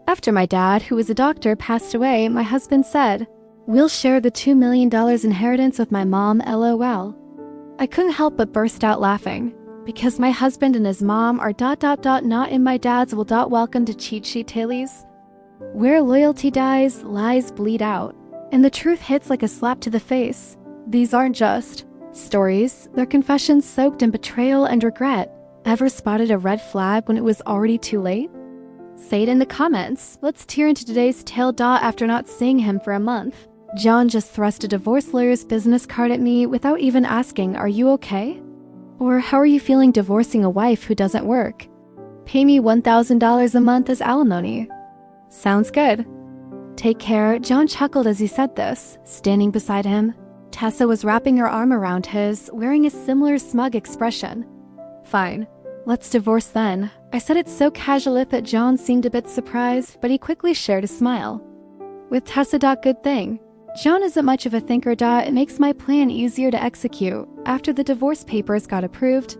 After my dad, who was a doctor, passed away, my husband said, "We'll share the $2 million inheritance with my mom, LOL. I couldn't help but burst out laughing, because my husband and his mom are ... not in my dad's will ... welcome to cheat sheet tales. Where loyalty dies, lies bleed out, and the truth hits like a slap to the face. These aren't just stories, they're confessions soaked in betrayal and regret. Ever spotted a red flag when it was already too late? Say it in the comments. Let's tear into today's tale. After not seeing him for a month, John just thrust a divorce lawyer's business card at me without even asking, "Are you okay?" Or, "How are you feeling divorcing a wife who doesn't work? Pay me $1,000 a month as alimony." Sounds good. Take care, John chuckled as he said this, standing beside him. Tessa was wrapping her arm around his, wearing a similar smug expression. "Fine. Let's divorce then," I said it so casually that John seemed a bit surprised, but he quickly shared a smile. With Tessa. Good thing. John isn't much of a thinker. It makes my plan easier to execute. After the divorce papers got approved,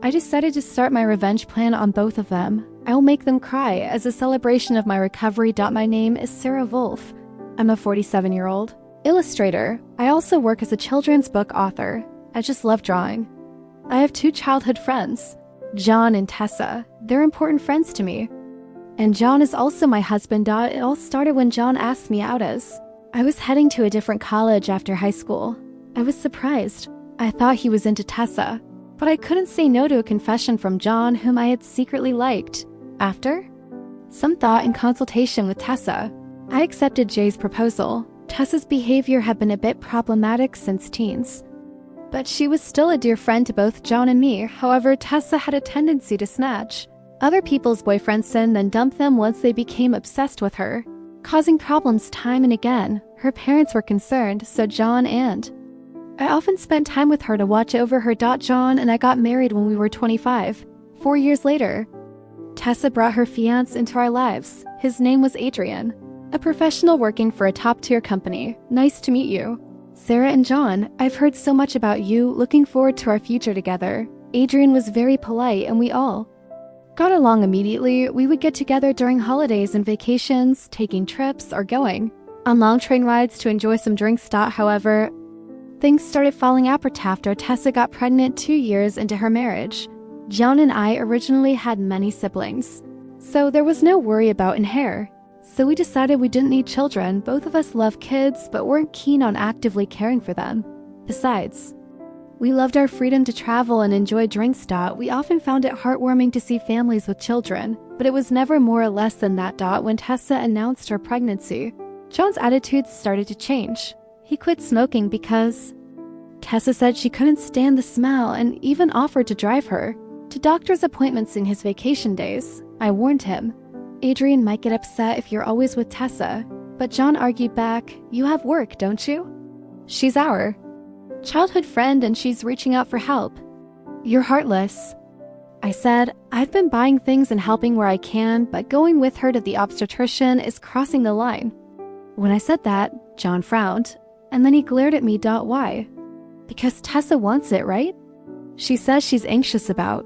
I decided to start my revenge plan on both of them. I will make them cry as a celebration of my recovery. My name is Sarah Wolf. I'm a 47-year-old illustrator. I also work as a children's book author. I just love drawing. I have 2 childhood friends, John and Tessa. They're important friends to me. And John is also my husband. It all started when John asked me out as I was heading to a different college after high school. I was surprised. I thought he was into Tessa, but I couldn't say no to a confession from John, whom I had secretly liked. After some thought and consultation with Tessa, I accepted Jay's proposal. Tessa's behavior had been a bit problematic since teens, but she was still a dear friend to both John and me. However, Tessa had a tendency to snatch other people's boyfriends and then dump them once they became obsessed with her, causing problems time and again. Her parents were concerned, so John and I often spent time with her to watch over her. John and I got married when we were 25. 4 years later, Tessa brought her fiancé into our lives. His name was Adrian, a professional working for a top-tier company. Nice to meet you. Sarah and John, I've heard so much about you, looking forward to our future together. Adrian was very polite and we all got along immediately. We would get together during holidays and vacations, taking trips or going on long train rides to enjoy some drinks. However, things started falling apart after Tessa got pregnant 2 years into her marriage. John and I originally had many siblings, so there was no worry about in hair. So we decided we didn't need children. Both of us love kids, but weren't keen on actively caring for them. Besides, we loved our freedom to travel and enjoy drinks. We often found it heartwarming to see families with children, but it was never more or less than that. When Tessa announced her pregnancy, John's attitudes started to change. He quit smoking because Tessa said she couldn't stand the smell and even offered to drive her to doctor's appointments in his vacation days. I warned him, Adrian might get upset if you're always with Tessa, but John argued back, "You have work, don't you? She's our childhood friend and she's reaching out for help. You're heartless." I said, "I've been buying things and helping where I can, but going with her to the obstetrician is crossing the line." When I said that, John frowned, and then he glared at me. Why? Because Tessa wants it, right? She says she's anxious about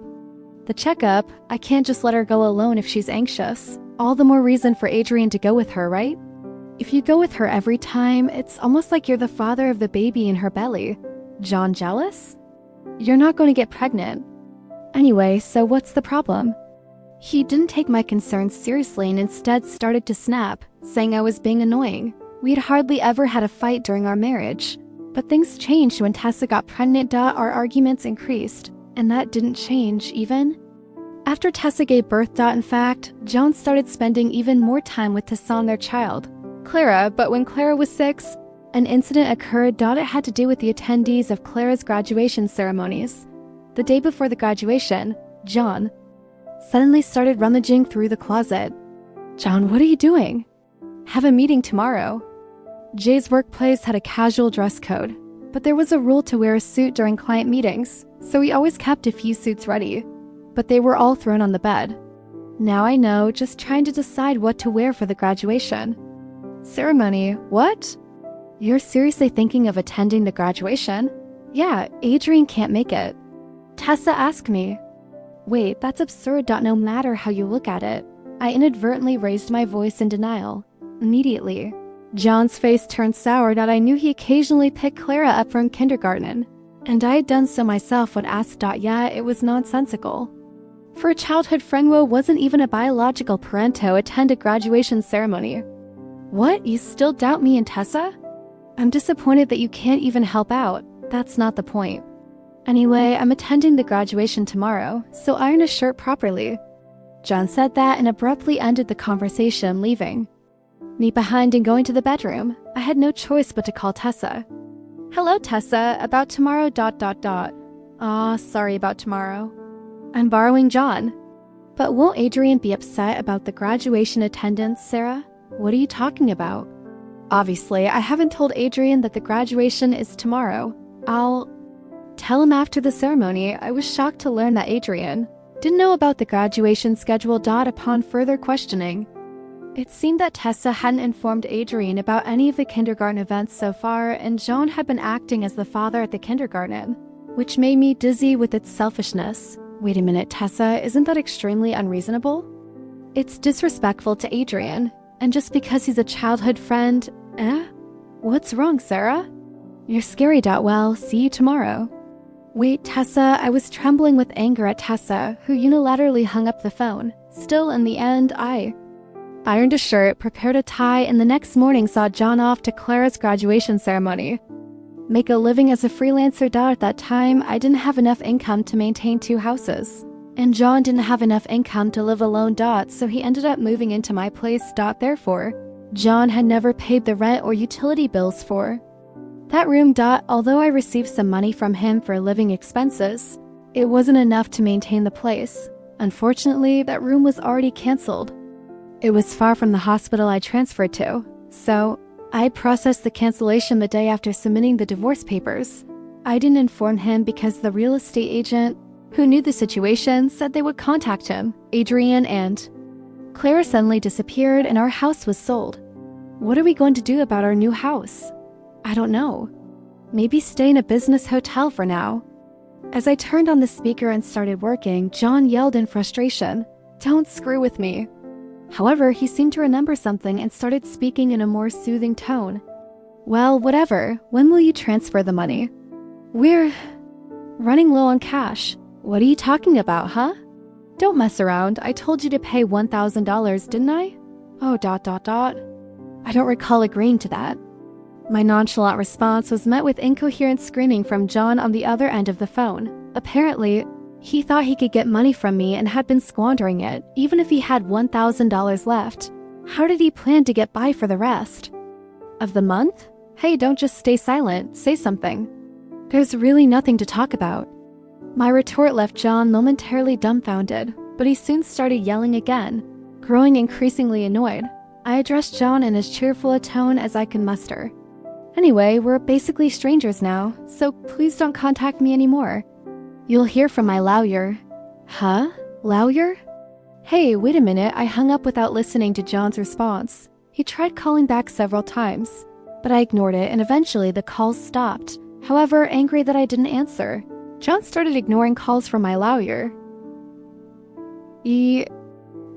the checkup. I can't just let her go alone if she's anxious. All the more reason for Adrian to go with her, right? If you go with her every time, it's almost like you're the father of the baby in her belly. John jealous? You're not going to get pregnant. Anyway, so what's the problem? He didn't take my concerns seriously and instead started to snap, saying I was being annoying. We had hardly ever had a fight during our marriage, but things changed when Tessa got pregnant. Our arguments increased, and that didn't change even after Tessa gave birth. In fact, John started spending even more time with Tessa and their child, Clara, but when Clara was 6, an incident occurred. It had to do with the attendees of Clara's graduation ceremonies. The day before the graduation, John suddenly started rummaging through the closet. "John, what are you doing?" "Have a meeting tomorrow." Jay's workplace had a casual dress code, but there was a rule to wear a suit during client meetings, so he always kept a few suits ready, but they were all thrown on the bed. Now I know, just trying to decide what to wear for the graduation ceremony. "What? You're seriously thinking of attending the graduation?" "Yeah, Adrian can't make it." Tessa asked me. "Wait, that's absurd. No matter how you look at it, I inadvertently raised my voice in denial. Immediately, John's face turned sour that I knew he occasionally picked Clara up from kindergarten, and I had done so myself when asked. Yet it was nonsensical. For a childhood friend who wasn't even a biological parent to attend a graduation ceremony. What, you still doubt me and Tessa? I'm disappointed that you can't even help out. That's not the point. Anyway, I'm attending the graduation tomorrow, so iron a shirt properly. John said that and abruptly ended the conversation, leaving me behind and going to the bedroom. I had no choice but to call Tessa. Hello, Tessa, about tomorrow. Aw, sorry about tomorrow. I'm borrowing John. But won't Adrian be upset about the graduation attendance, Sarah? What are you talking about? Obviously, I haven't told Adrian that the graduation is tomorrow. I'll tell him after the ceremony. I was shocked to learn that Adrian didn't know about the graduation schedule. Upon further questioning, it seemed that Tessa hadn't informed Adrian about any of the kindergarten events so far, and John had been acting as the father at the kindergarten, which made me dizzy with its selfishness. Wait a minute, Tessa, isn't that extremely unreasonable? It's disrespectful to Adrian, and just because he's a childhood friend, What's wrong, Sarah? You're scary. Well, see you tomorrow. Wait, Tessa, I was trembling with anger at Tessa, who unilaterally hung up the phone. Still, in the end, I ironed a shirt, prepared a tie, and the next morning saw John off to Clara's graduation ceremony. Make a living as a freelancer. At that time, I didn't have enough income to maintain 2 houses. And John didn't have enough income to live alone. So he ended up moving into my place. Therefore, John had never paid the rent or utility bills for that room. Although I received some money from him for living expenses, it wasn't enough to maintain the place. Unfortunately, that room was already canceled. It was far from the hospital I transferred to, so I processed the cancellation the day after submitting the divorce papers. I didn't inform him because the real estate agent who knew the situation said they would contact him. Adrian and Clara suddenly disappeared and our house was sold. What are we going to do about our new house? I don't know. Maybe stay in a business hotel for now. As I turned on the speaker and started working, John yelled in frustration, "Don't screw with me." However, he seemed to remember something and started speaking in a more soothing tone. Well, whatever. When will you transfer the money? We're running low on cash. What are you talking about, huh? Don't mess around. I told you to pay $1,000, didn't I? Oh, I don't recall agreeing to that. My nonchalant response was met with incoherent screaming from John on the other end of the phone. Apparently, he thought he could get money from me and had been squandering it, even if he had $1,000 left. How did he plan to get by for the rest of the month? Hey, don't just stay silent. Say something. There's really nothing to talk about. My retort left John momentarily dumbfounded, but he soon started yelling again, growing increasingly annoyed. I addressed John in as cheerful a tone as I could muster. Anyway, we're basically strangers now, so please don't contact me anymore. You'll hear from my lawyer. Huh? Lawyer? Hey, wait a minute. I hung up without listening to John's response. He tried calling back several times, but I ignored it and eventually the calls stopped. However, angry that I didn't answer, John started ignoring calls from my lawyer. He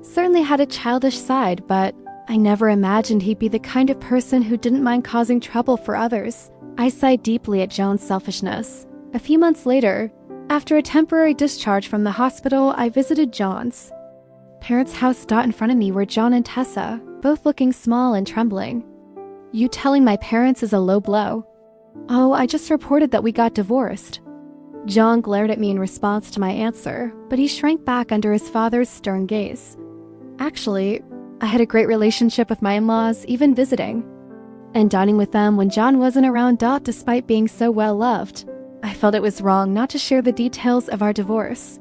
certainly had a childish side, but I never imagined he'd be the kind of person who didn't mind causing trouble for others. I sighed deeply at John's selfishness. A few months later, after a temporary discharge from the hospital, I visited John's parents' house. In front of me were John and Tessa, both looking small and trembling. You telling my parents is a low blow. Oh, I just reported that we got divorced. John glared at me in response to my answer, but he shrank back under his father's stern gaze. Actually, I had a great relationship with my in-laws, even visiting and dining with them when John wasn't around. Despite being so well loved, I felt it was wrong not to share the details of our divorce.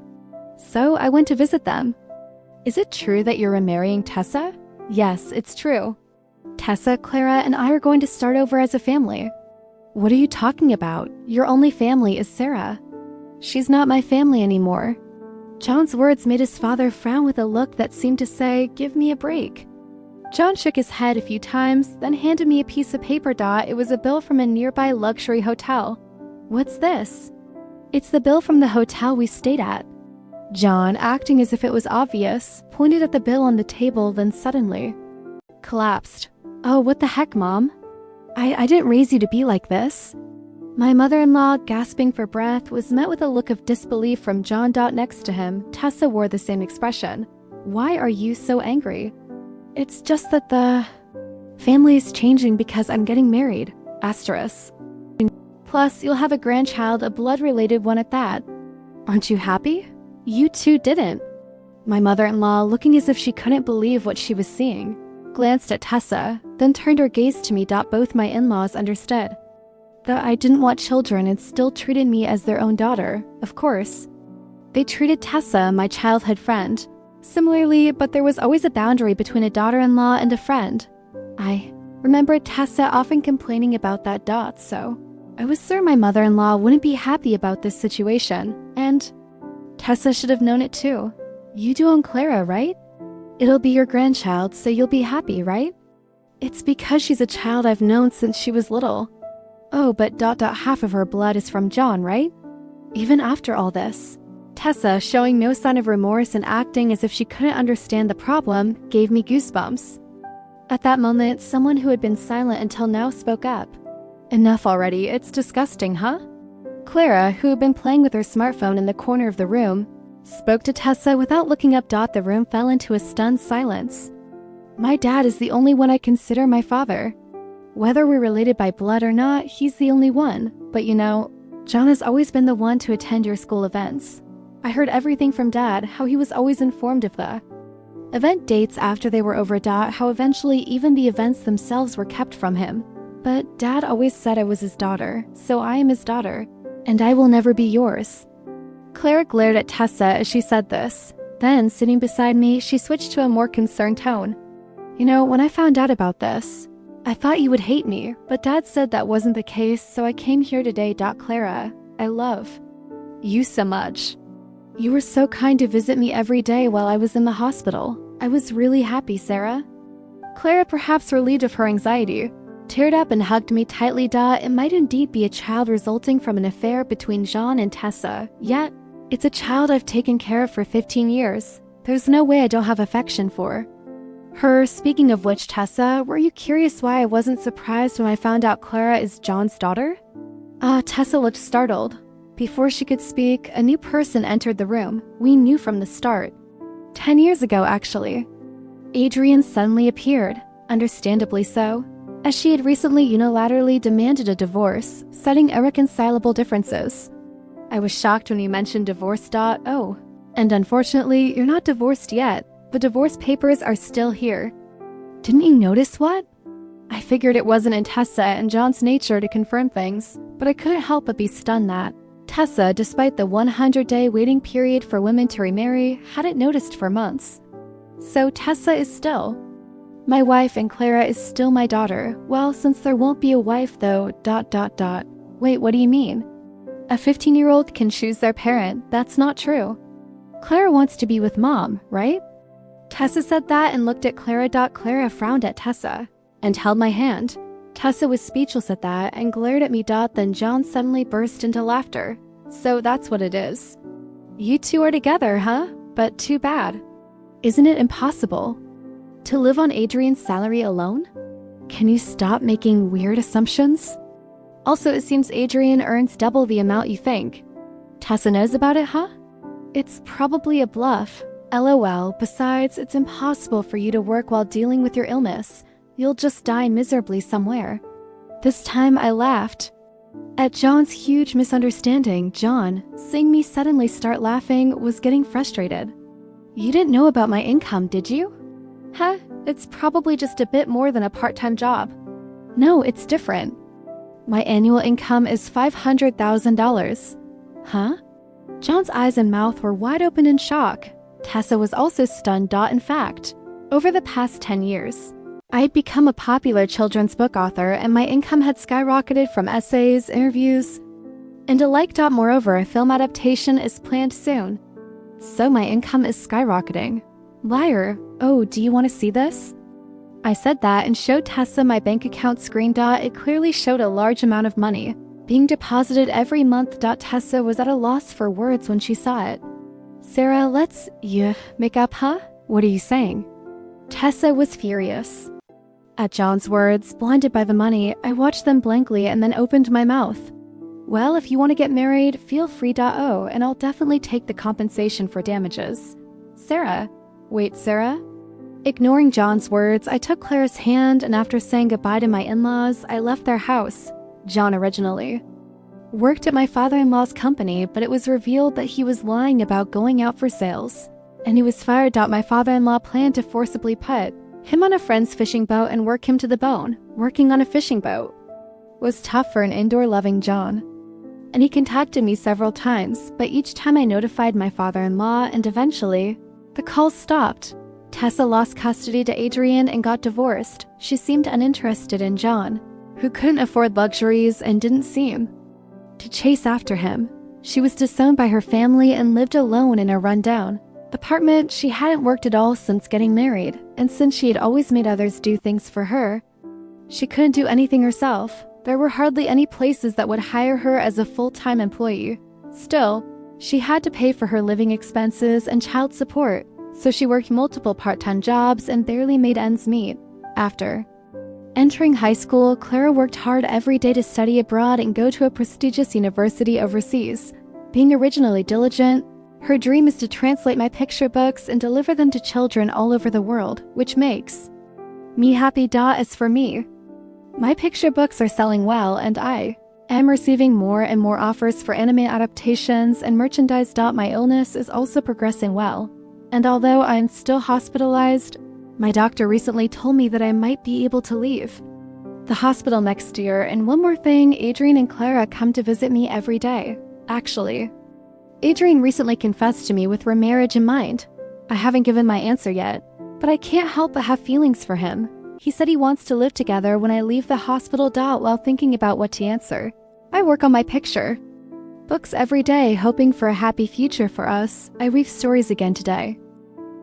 So I went to visit them. Is it true that you're remarrying Tessa? Yes, it's true. Tessa, Clara, and I are going to start over as a family. What are you talking about? Your only family is Sarah. She's not my family anymore. John's words made his father frown with a look that seemed to say, give me a break. John shook his head a few times, then handed me a piece of paper. It was a bill from a nearby luxury hotel. What's this? It's the bill from the hotel we stayed at. John, acting as if it was obvious, pointed at the bill on the table, then suddenly collapsed. Oh, what the heck, Mom? I didn't raise you to be like this. My mother-in-law, gasping for breath, was met with a look of disbelief from John. Next to him, Tessa wore the same expression. Why are you so angry? It's just that the family is changing because I'm getting married. Asterisk. Plus, you'll have a grandchild, a blood-related one at that. Aren't you happy? You two didn't. My mother-in-law, looking as if she couldn't believe what she was seeing, glanced at Tessa, then turned her gaze to me. Both my in-laws understood that I didn't want children and still treated me as their own daughter, of course. They treated Tessa, my childhood friend, similarly, but there was always a boundary between a daughter-in-law and a friend. I remembered Tessa often complaining about that. So I was certain my mother-in-law wouldn't be happy about this situation, and Tessa should have known it too. You do own Clara, right? It'll be your grandchild, so you'll be happy, right? It's because she's a child I've known since she was little. Oh, but half of her blood is from John, right? Even after all this, Tessa, showing no sign of remorse and acting as if she couldn't understand the problem, gave me goosebumps. At that moment, someone who had been silent until now spoke up. Enough already, it's disgusting, huh? Clara, who had been playing with her smartphone in the corner of the room, spoke to Tessa without looking up. The room fell into a stunned silence. My dad is the only one I consider my father. Whether we're related by blood or not, he's the only one. But you know, John has always been the one to attend your school events. I heard everything from Dad, how he was always informed of the event dates after they were over. How eventually even the events themselves were kept from him. But Dad always said I was his daughter, so I am his daughter, and I will never be yours. Clara glared at Tessa as she said this. Then, sitting beside me, she switched to a more concerned tone. You know, when I found out about this, I thought you would hate me, but Dad said that wasn't the case, so I came here today. Clara, I love you so much. You were so kind to visit me every day while I was in the hospital. I was really happy, Sarah. Clara, perhaps relieved of her anxiety, teared up and hugged me tightly. It might indeed be a child resulting from an affair between John and Tessa, yet it's a child I've taken care of for 15 years. There's no way I don't have affection for her. Speaking of which, Tessa, were you curious why I wasn't surprised when I found out Clara is John's daughter? Tessa looked startled. Before she could speak, a new person entered the room. We knew from the start. 10 years ago, actually. Adrian suddenly appeared, understandably so, as she had recently unilaterally demanded a divorce, citing irreconcilable differences. I was shocked when you mentioned divorce. Oh, and unfortunately, you're not divorced yet. The divorce papers are still here. Didn't you notice what? I figured it wasn't in Tessa and John's nature to confirm things, but I couldn't help but be stunned that Tessa, despite the 100-day waiting period for women to remarry, hadn't noticed for months. So Tessa is still my wife and Clara is still my daughter. Well, since there won't be a wife though, Wait, what do you mean? A 15-year-old can choose their parent. That's not true. Clara wants to be with Mom, right? Tessa said that and looked at Clara. Clara frowned at Tessa and held my hand. Tessa was speechless at that and glared at me. Then John suddenly burst into laughter. So that's what it is. You two are together, huh? But too bad. Isn't it impossible to live on Adrian's salary alone? Can you stop making weird assumptions? Also, it seems Adrian earns double the amount you think. Tessa knows about it, huh? It's probably a bluff. LOL. Besides, it's impossible for you to work while dealing with your illness. You'll just die miserably somewhere. This time I laughed at John's huge misunderstanding. John, seeing me suddenly start laughing, was getting frustrated. You didn't know about my income, did you? Huh? It's probably just a bit more than a part-time job. No, it's different. My annual income is $500,000. Huh? John's eyes and mouth were wide open in shock. Tessa was also stunned. In fact, over the past 10 years, I had become a popular children's book author and my income had skyrocketed from essays, interviews, and the like. Moreover, a film adaptation is planned soon. So my income is skyrocketing. Liar. Oh, do you want to see this? I said that and showed Tessa my bank account screen. It clearly showed a large amount of money being deposited every month. Tessa was at a loss for words when she saw it. Sarah, let's, make up, huh? What are you saying? Tessa was furious. At John's words, blinded by the money, I watched them blankly and then opened my mouth. Well, if you want to get married, feel free.o, and I'll definitely take the compensation for damages. Sarah? Wait, Sarah? Ignoring John's words, I took Claire's hand, and after saying goodbye to my in-laws, I left their house. John originally worked at my father-in-law's company, but it was revealed that he was lying about going out for sales, and he was fired. My father-in-law planned to forcibly put him on a friend's fishing boat and work him to the bone. Working on a fishing boat was tough for an indoor-loving John, and he contacted me several times, but each time I notified my father-in-law, and eventually, the calls stopped. Tessa lost custody to Adrian and got divorced. She seemed uninterested in John, who couldn't afford luxuries and didn't seem to chase after him. She was disowned by her family and lived alone in a rundown apartment. She hadn't worked at all since getting married, and since she had always made others do things for her, she couldn't do anything herself. There were hardly any places that would hire her as a full-time employee. Still, she had to pay for her living expenses and child support, so she worked multiple part-time jobs and barely made ends meet. After entering high school, Clara worked hard every day to study abroad and go to a prestigious university overseas. Being originally diligent, her dream is to translate my picture books and deliver them to children all over the world, which makes me happy. As for me, my picture books are selling well, and I am receiving more and more offers for anime adaptations and merchandise. My illness is also progressing well, and although I'm still hospitalized, my doctor recently told me that I might be able to leave the hospital next year. And one more thing, Adrian and Clara come to visit me every day. Actually, Adrian recently confessed to me with remarriage in mind. I haven't given my answer yet, but I can't help but have feelings for him. He said he wants to live together when I leave the hospital. While thinking about what to answer, I work on my picture books every day, hoping for a happy future for us. I weave stories again today.